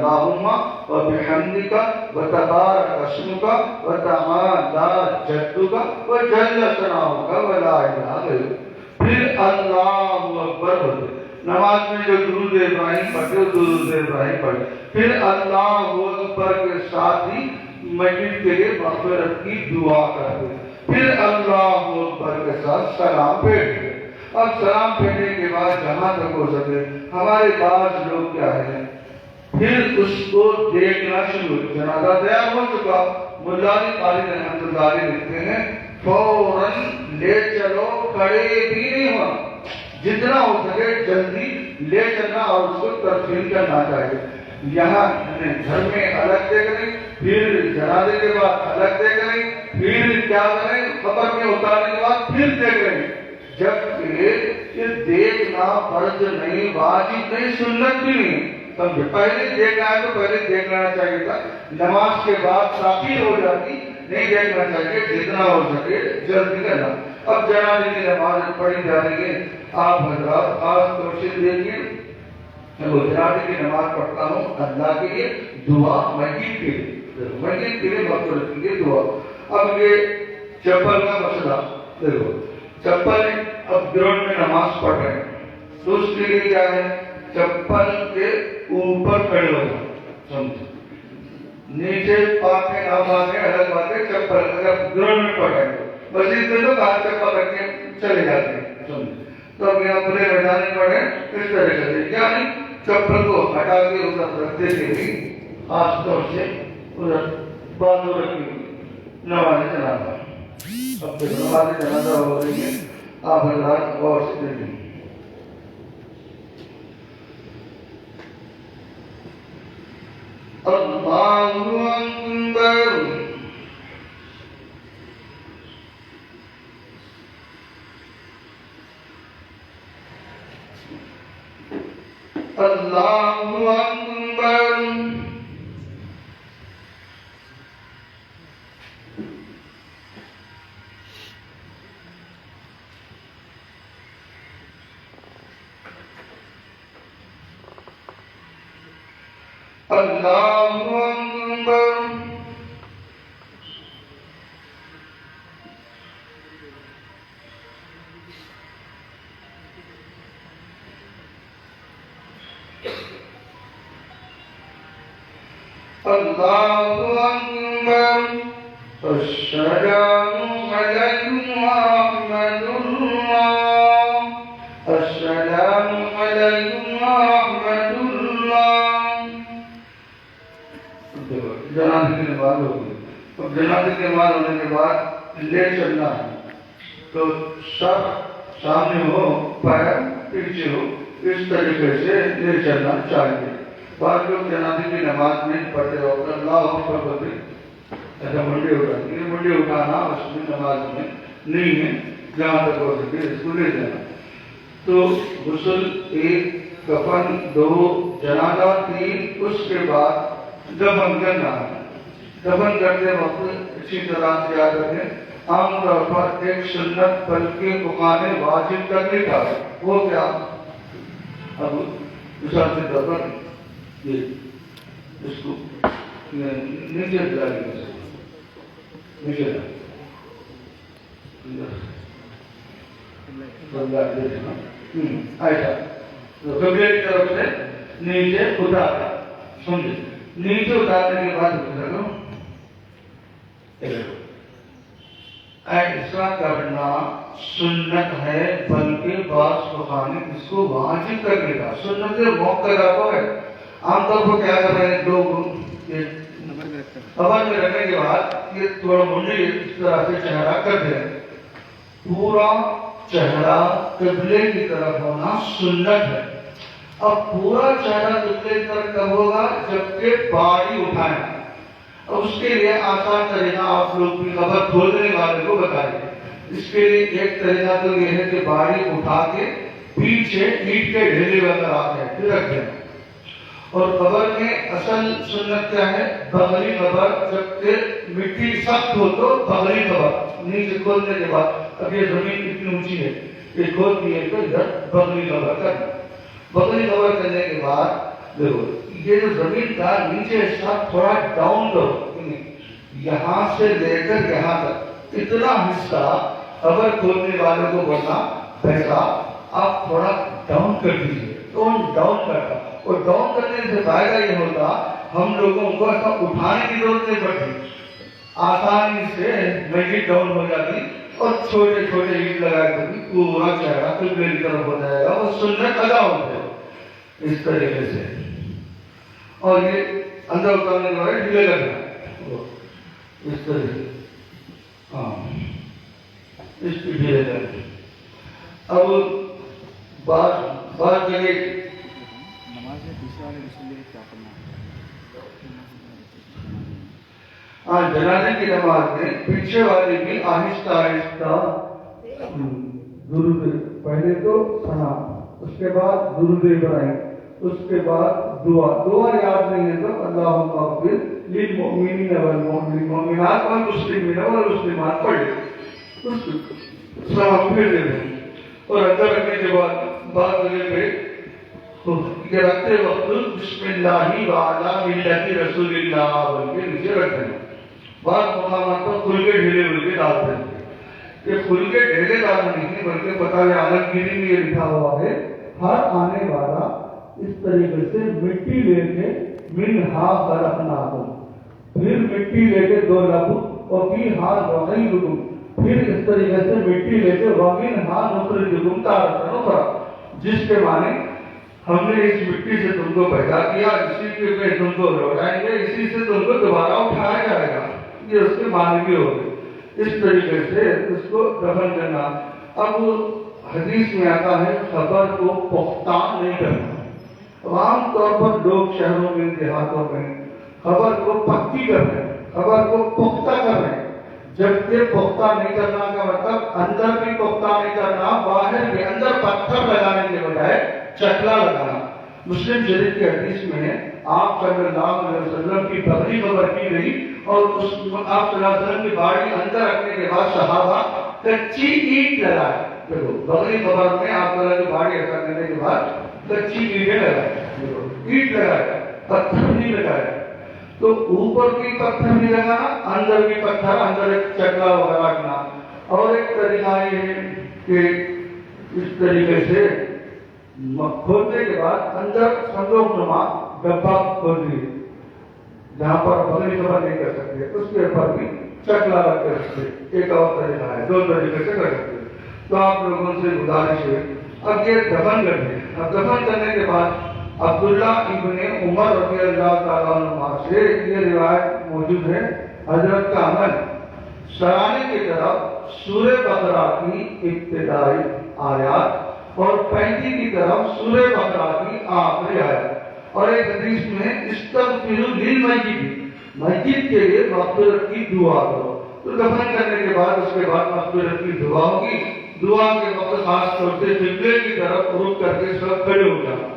اللہم وبحمدک وتبارک اسمک وتعالی جدک وجل ثناؤک ولا الہ غیرک۔ پھر اللہ اکبر بولے، نماز میں جو درود ابراہیم پڑھتے درود ابراہیم پڑھے، پھر اللہ اکبر کے ساتھ ہی میت کے لیے مغفرت کی دعا کرتے، پھر اللہ اکبر کے ساتھ سلام پھیرتے۔ اب سلام پھیرنے کے بعد جہاں تک ہو سکے ہمارے بعض لوگ کیا ہے پھر اس کو دیکھنا شروع، جنازہ تیار ہو چکا، ملا علی قاری رحمۃ اللہ علیہ لکھتے ہیں فوراً لے چلو، کھڑے بھی نہیں ہونا، جتنا ہو سکے جلدی لے چلنا اور اس کو تدفین کرنا چاہیے۔ یہاں گھر میں الگ دیکھ لیں، پھر جنازے کے بعد الگ دیکھ لیں، پھر کیا کریں قبر میں اتارنے کے بعد پھر دیکھ لیں، جبکہ یہ دیکھنا فرض نہیں، واجب نہیں، سنت بھی نہیں۔ سمجھے، پہلے دیکھنا ہے تو پہلے دیکھ لینا چاہیے تھا، نماز کے بعد تاخیر ہو جاتی، نہیں دیکھنا چاہیے، جتنا ہو سکے جلدی کرنا۔ اب جنازے کی نماز پڑھی جا رہی ہے، آپ حضرات خاص طور سے دیکھیے، میں وہ جنازے کی نماز پڑھتا ہوں اللہ کے لیے دعا، میت کے لیے مغفرت کے لیے دعا۔ اب یہ چپل کا مسئلہ دیکھو، چپل اب گراؤنڈ میں نماز پڑھ رہے ہیں تو اس کے لیے کیا ہے، چپل کے اوپر کھڑے ہو جاؤ، سمجھو، نیچے پاک ہے نہ پاک ہے الگ بات ہے، چپل اگر گراؤنڈ میں پڑھ رہے ہیں مسجد میں تو کہاں چپل رکھ کے چلے جاتے ہیں، سمجھو، تو اب یہاں پورے میدان میں پڑھے اس طرح سے، یعنی چپل کو ہٹا کے ادھر رکھتے تھے بھی خاص طور سے ادھر بازو رکھی نماز جنازہ۔ اب تک نماز جنازہ ہو رہی ہے، آپ حضرات غور سے دیکھیں، اللہ اکبر، اللہ اکبر، اللہ اکبر، اللہ اکبر، السلام علیکم ورحمۃ اللہ، السلام علیکم ورحمۃ اللہ۔ جنازے کی نماز ہو گئی، اب جنازے کی نماز ہونے کے بعد لے چلنا ہے، تو سر سامنے ہو، پیر پیچھے ہو، اس طریقے سے لے چلنا چاہیے۔ بعض لوگ جنازے کی نماز میں پڑھتے وقت اللہ اکبر بولتے ایسا منڈی اٹھاتے ہیں، منڈی اٹھانا اس میں نماز میں نہیں ہے، جہاں تک ہو سکے اس کو لے جانا۔ تو غسل ایک، کفن دو، جنازہ تین، اس کے بعد دفن کرنا ہے۔ دفن کرتے وقت اسی طرح سے یاد رکھیں، عام طور پر ایک سنت بلکہ قرآن واجب کرنے کا، وہ کیا، اب مثال سے دفن یہ اس کو نیچے ڈالیے، نیچے ایسا قبلے کی طرف سے نیچے اتارا، سمجھے، نیچے اتارنے کے بعد ایسا کرنا سنت ہے، بلکہ بعض فقہاء نے اس کو واجب کرنے کا، سنت موقع تو ہے۔ عام طور پر کیا کر رہے ہیں لوگ، قبر میں رکھنے کے بعد یہ تھوڑا منڈی اس طرح سے چہرہ کر دیں، پورا چہرہ قبلے کی طرف ہونا سنت ہے۔ اب پورا چہرہ قبلے کی طرف کب ہوگا، جبکہ باڑی اٹھائیں۔ اب اس کے لیے آسان طریقہ آپ لوگ بھی قبر کھولنے والے کو بتائیے۔ اس کے لیے ایک طریقہ تو یہ ہے کہ باڑی اٹھا کے پیچھے اینٹ کے ڈھیلے وغیرہ آتے ہیں رکھ دیں، اور قبر میں اصل سنت کیا ہے، بغلی قبر، جبکہ مٹی سخت ہو تو بغلی قبر نیچے کھولنے کے بعد، اب یہ زمین اتنی اونچی ہے کہ کھول دیے تو ادھر بغلی قبر کرنا۔ بغلی قبر کرنے کے بعد دیکھو یہ جو زمین کا نیچے حصہ تھوڑا ڈاؤن کرو، یہاں سے لے کر یہاں تک اتنا حصہ خبر کھولنے والوں کو بولنا پیسہ آپ تھوڑا ڈاؤن کر دیجیے، تو ڈاؤن کرتا، اور ڈاؤن کرنے سے فائدہ یہ ہوتا ہم لوگوں کو ایسا اٹھانے کی ضرورت نہیں پڑتی، آسانی سے مسجد ڈاؤن ہو جاتی اور چھوٹے چھوٹے اینٹ لگائے کبھی پورا چہرہ قبلے کی طرف ہو جائے گا، وہ سنت ادا ہو جائے گا اس طریقے سے۔ اور یہ اندر اتارنے کے بعد ڈھیلے لگنا اس طرح سے، ہاں اس کی ڈھیلے لگنا۔ اب بات کریں جنازے کی نماز میں پیچھے والے بھی آہستہ آہستہ درود، پہلے تو ثنا، اس کے بعد درود ابراہیم، اس کے بعد دعا یاد نہیں ہے تو اللہم اغفر للمؤمنین والمؤمنات والمسلمین والمسلمات پڑھ لیں، سلام پھر دے دیں، اور اندر رکھنے کے بعد بعد جگہ پہ یہ رکھتے وقت بسم اللہ وعلی ملت رسول اللہ بول کے نیچے رکھ دینا۔ بعض مقامات پر کھل کے ڈھیلے بول کے ڈال دیتے، یہ کھل کے ڈھیلے ڈالنا نہیں بلکہ پتہ ہے عالمگیری میں یہ لکھا ہوا ہے ہر آنے والا اس طریقے سے مٹی لے کے منہا خلقناکم، پھر مٹی لے کے دو لفظ اور فیہا نعیدکم، پھر اس طریقے سے مٹی لے کے ومنہا نخرجکم تارۃ اخری، جس کے معنی ہم نے اس مٹی سے تم کو پیدا کیا، اسی کے پہ تم کو لوٹائیں گے، اسی سے تم کو دوبارہ اٹھایا جائے گا، یہ اس کے معنی بھی ہو گئے۔ اس طریقے سے اس کو دفن کرنا۔ اب حدیث میں آتا ہے خبر کو پختہ نہیں کرنا۔ عام طور پر لوگ شہروں میں دیہاتوں میں خبر کو پکی کر رہے ہیں، خبر کو پختہ کر رہے ہیں، جبکہ پختہ نہیں کرنا کا مطلب اندر بھی پختہ نہیں کرنا، باہر بھی، اندر پتھر لگانے کے بجائے چکلا لگانا۔ مسلم شریف کی حدیث میں آپ صلی اللہ علیہ وسلم کی بغلی خبر کی گئی اور اس آپ صلی اللہ علیہ وسلم کی باڑی اندر رکھنے کے بعد صحابہ کچی اینٹ لگائے، دیکھو بغلی خبر میں آپ صلی اللہ کی باڑی ایسا کرنے کے بعد کچی اینٹیں لگائے، اینٹ لگائے، پتھر نہیں لگائے، تو اوپر کی پتھر نہیں لگانا، اندر بھی پتھر، اندر ایک چکلا وغیرہ رکھنا۔ اور ایک طریقہ یہ ہے کہ اس طریقے سے کھولنے کے بعد اندر صندوق نما ڈبہ کھول دیے، جہاں پر بغلی خبر نہیں کر سکتے اس کے اوپر بھی چکلا رکھ کے رکھتے، ایک اور طریقہ ہے، دو طریقے سے کر سکتے۔ تو آپ لوگوں سے گزارش ہے اب یہ دفن کر دیں۔ اب دفن کرنے کے بعد عبداللہ ابن عمر رضی اللہ تعالیٰ عنہ سے یہ روایت موجود ہے، حضرت کا عمل سرانے کی طرف سورہ بقرہ کی ابتدائی آیات اور 35 کی طرف سورہ بقرہ کی آخری آیت، اور ایک حدیث میں استغفروا للمیت، میت کے لیے مغفرت کی دعا کرو۔ تو دفن کرنے کے بعد اس کے بعد مغفرت کی دعا ہوگی۔ دعا کے وقت خاص طور سے قبلے کی طرف رخ کر کے سب کھڑے ہو جانا،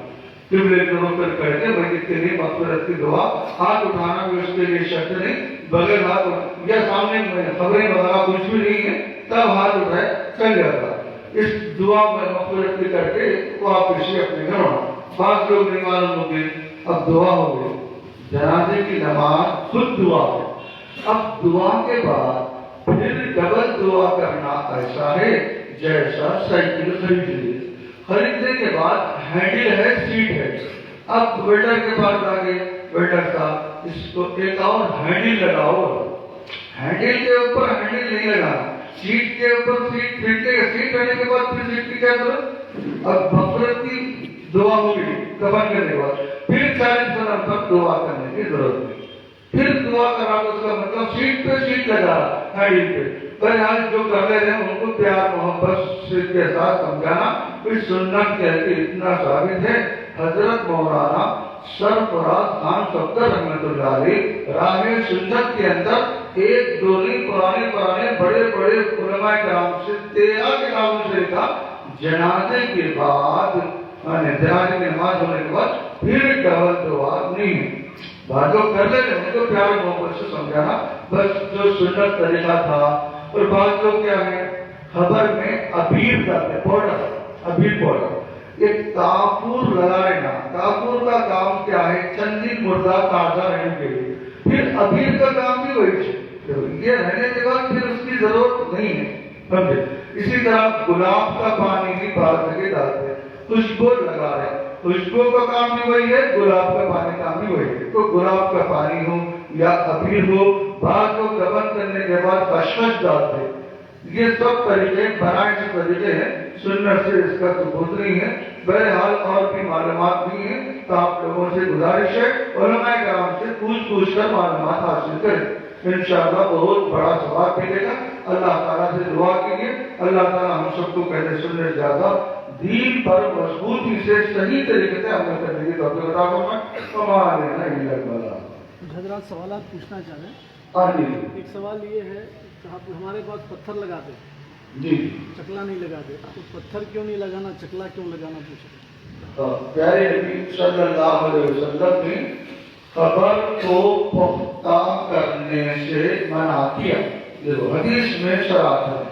قبلے کی رخ کر کھڑے کے میت کے لیے مغفرت کی دعا، ہاتھ اٹھانا بھی اس کے لیے شرط نہیں، بغیر ہاتھ یا سامنے خبریں وغیرہ کچھ بھی نہیں ہے تب ہاتھ اٹھائے چل جاتا۔ اس دعا میں مغفرت کی کر کے واپس اپنے گھر آنا۔ بعض لوگ نہیں معلوم ہو گئے، اب دعا ہو گئی، جنازے کی نماز خود دعا ہے۔ اب دعا کے بعد پھر ڈبل دعا کرنا ایسا ہے جیسا سائیکل خرید لی، خریدنے کے بعد ہینڈل ہے، سیٹ ہے، اب ویلڈر کے پاس آگے، ویلڈر صاحب اس کو ایک اور ہینڈل لگاؤ، ہینڈل کے اوپر ہینڈل نہیں لگانا، سیٹ کے اوپر سیٹ پھرتے گا، سیٹ رہنے کے بعد پھر سیٹ کی کیا ضرورت؟ اب مغفرت کی دعا ہوگی دفن کرنے کے بعد، پھر 40 قدم تک دعا کرنے کی ضرورت نہیں، پھر دعا کرا تو اس کا مطلب سیٹ پہ سیٹ لگا ہینڈل پہ۔ بہرحال جو کر رہے ہیں ان کو پیار محبت کے ساتھ سمجھانا، پھر سنت کہتے اتنا ثابت ہے۔ حضرت مولانا سرفراز خان صفدر رحمۃ اللہ علیہ راہ سنت کے اندر ایک دو نہیں پرانے بڑے علماء کرام سے 13 کتابوں سے لکھا، جنازے کے بعد جنازے کی نماز ہونے کے بعد پھر ڈبل دعا نہیں ہے۔ بعض لوگ کر لیتے ہیں تو پیار محبت سے سمجھانا بس جو سنت طریقہ تھا۔ اور بعض لوگ کیا ہے خبر میں ابیر کرتے، پاؤڈر، ابیر پاؤڈر، یہ کافور لگائے نا، کافور کا کام کیا ہے؟ چند دن مردہ تازہ رہنے کے لیے، پھر ابیر کا کام بھی وہی ہے، یہ رہنے کے بعد پھر اس کی ضرورت نہیں ہے، سمجھے؟ اسی طرح گلاب کا پانی بھی بعض جگہ ڈالتے ہیں، خوشبو لگا رہے ہیں، خوشبو کا کام بھی وہی ہے، گلاب کا پانی کا بھی وہی ہے۔ تو گلاب کا پانی ہو یا ابیر ہو، بعض کو دفن کرنے کے بعد کشمش ڈالتے ہیں۔ یہ سب طریقے بنائے سے طریقے ہیں، سنت سے اس کا ثبوت نہیں ہے۔ بہرحال اور بھی معلومات بھی ہیں تو آپ لوگوں سے گزارش ہے علماء کرام سے پوچھ کر معلومات حاصل کریں، انشاءاللہ بہت بڑا ثواب ملے گا۔ اللہ تعالیٰ سے دعا کیجیے اللہ تعالیٰ ہم سب کو کہنے سننے زیادہ دین پر مضبوطی سے صحیح طریقے سے عمل کرنے کی توفیق عطا فرمائے۔ وما علینا الا البلاغ۔ حضرات سوالات پوچھنا چاہ رہے ہیں۔ ایک سوال یہ ہے کہ آپ ہمارے پاس پتھر لگاتے ہیں، جی چکلا نہیں لگاتے، تو پتھر کیوں نہیں لگانا، چکلا کیوں لگانا؟ پوچھیں۔ پیارے نبی صلی اللہ علیہ وسلم نے قبر کو پختہ کرنے سے منع کیا، حدیث میں صراحت ہے۔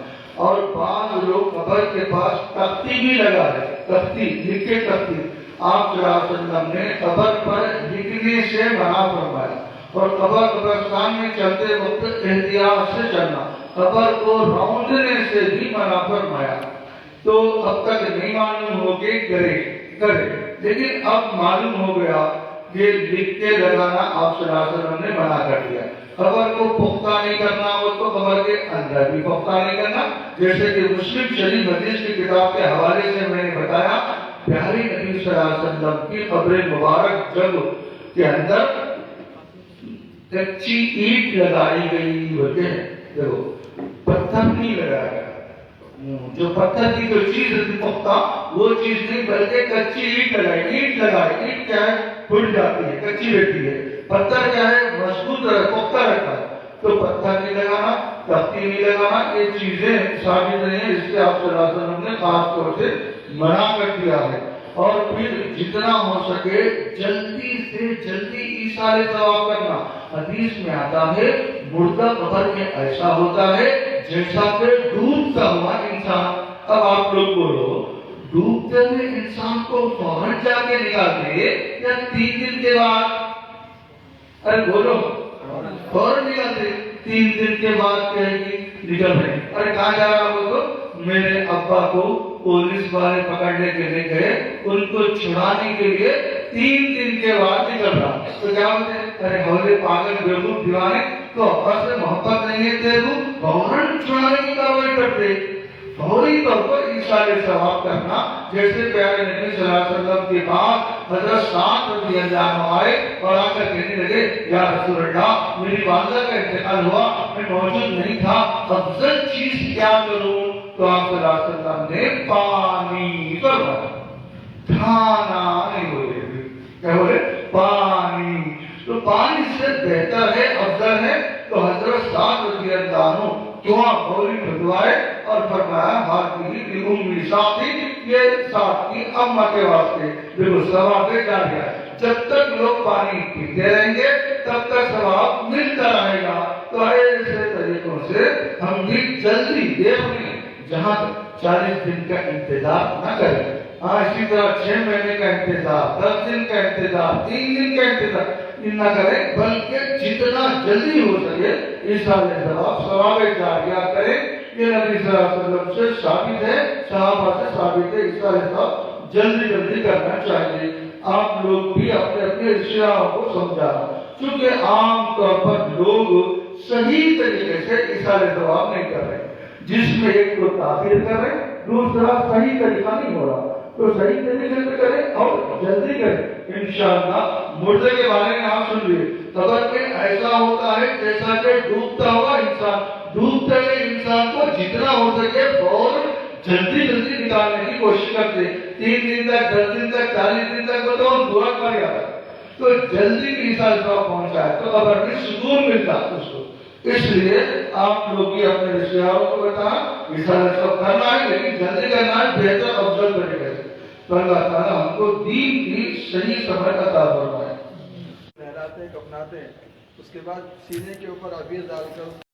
اور بعض لوگ قبر کے پاس تختی بھی لگا ہے، تختی لکھے تختی، آپ صلی اللہ علیہ وسلم نے قبر پر لکھنے سے منع فرمایا۔ اور قبرستان میں چلتے وقت احتیاط سے چلنا، قبر کو روندنے سے بھی منع فرمایا۔ تو اب تک نہیں معلوم ہو کہ کرے، لیکن اب معلوم ہو گیا کہ لکھ کے لگانا آپ صلی اللہ علیہ وسلم نے منع کر دیا۔ قبر کو پختہ نہیں کرنا، وہ تو قبر کے اندر بھی پختہ نہیں کرنا، جیسے کہ مسلم شریف حدیث کی کتاب کے حوالے سے میں نے بتایا، پیارے نبی صلی اللہ علیہ وسلم کی قبر مبارک جب کے اندر کچی اینٹ لگائی گئی ہوتے ہیں، دیکھو پتھر نہیں لگایا گیا، جو پتھر کی جو چیز ہے پختہ وہ چیز نہیں بلکہ کچی اینٹ لگائی، اینٹ کیا ہے؟ پھٹ جاتی ہے، کچی رہتی ہے، پتھر کیا ہے؟ مضبوط پختہ رہتا ہے۔ تو پتھر نہیں لگانا، تختی نہیں لگانا، یہ چیزیں ثابت نہیں ہیں، اس سے آپ صلی اللہ علیہ وسلم نے خاص طور سے منع کر دیا ہے۔ اور پھر جتنا ہو سکے جلدی سے جلدی ایصال ثواب کرنا۔ حدیث میں آتا ہے مردہ قبر میں ایسا ہوتا ہے جیسا کہ ڈوبتا ہوا انسان۔ اب آپ لوگ بولو، ڈوبتے ہوئے انسان کو فوراً جا کے نکالتے یا 3 دن کے بعد؟ ارے بولو، فوراً نکالتے، 3 دن کے بعد کہے گی نکل رہے۔ ارے کہاں جا رہا ہو؟ تو میرے ابا کو پولیس والے پکڑنے کے لیے گئے، ان کو چھڑانے کے لیے 3 دن کے بعد نکل رہا۔ تو کیا ہوتے ہیں؟ ارے بھولے پاگل بیوقوف دیوانے، تو ابا سے محبت نہیں ہے تیرے کو، فوراً چھڑانے کی کارروائی کرتے، فوری طور پر ایصال ثواب کرنا۔ جیسے پیارے نبی صلی اللہ علیہ وسلم کے پاس حضرت سعد رضی اللہ عنہ آئے اور آ کر کہنے لگے یا رسول اللہ میری والدہ کا انتقال ہوا، میں موجود نہیں تھا، افضل چیز کیا کروں؟ تو آپ صلی اللہ علیہ وسلم نے پانی فرمایا، کھانا نہیں بولے، کیا بولے؟ پانی۔ تو پانی سے بہتر ہے، افضل ہے۔ تو حضرت سعد رضی اللہ عنہ دعا بولی بھدوائے اور فرمایا ہاتھی امی ساتھی، یہ ساتھ کی اماں کے واسطے بالکل ثواب جاریہ ہے۔ جب تک لوگ پانی پیتے رہیں گے تب تک ثواب ملتا رہے گا۔ تو ایسے طریقوں سے ہم بھی جلدی دیر نہیں، جہاں 40 دن کا انتظار نہ کریں، اسی طرح 6 مہینے کا انتظار، 10 دن کا انتظار، 3 دن کا انتظار نہ کریں، بلکہ جتنا جلدی ہو سکے ایصال ثواب جاریہ کریں۔ یہ نبی صلی اللہ علیہ وسلم سے ثابت ہے، صحابہ سے ثابت ہے، ایصال ثواب جلدی کرنا چاہیے۔ آپ لوگ بھی اپنے اپنے رشتہ داروں کو سمجھانا، کیونکہ عام طور پر لوگ صحیح طریقے سے ایصال ثواب نہیں کر رہے، جس میں ایک کو تاخیر کر رہے، دوسرا صحیح طریقہ نہیں ہو رہا۔ تو صحیح طریقے سے کریں اور جلدی کریں انشاءاللہ۔ مردے کے بارے میں آپ سن لیے، قبر میں ایسا ہوتا ہے جیسا کہ ڈوبتا ہوا انسان، ڈوبتے ہوئے انسان کو جتنا ہو سکے فوراً جلدی نکالنے کی کوشش کرتے، 3 دن تک، 10 دن تک، 40 دن تک تو دعا کر جاتا ہے، تو جلدی کی ایصال ثواب پہنچا ہے تو قبر میں سکون ملتا ہے اس کو۔ اس لیے آپ لوگ بھی اپنے رشتہ داروں کو بتائیں ایصال ثواب کرنا ہے، لیکن جلدی کرنا ہے، بہتر افضل طریقے سے۔ تو اللہ تعالیٰ ہم کو دین کی صحیح سمجھ عطا فرمائے۔ لہراتے ہیں، کفناتے ہیں، اس کے بعد سینے کے اوپر عبیر ڈال کر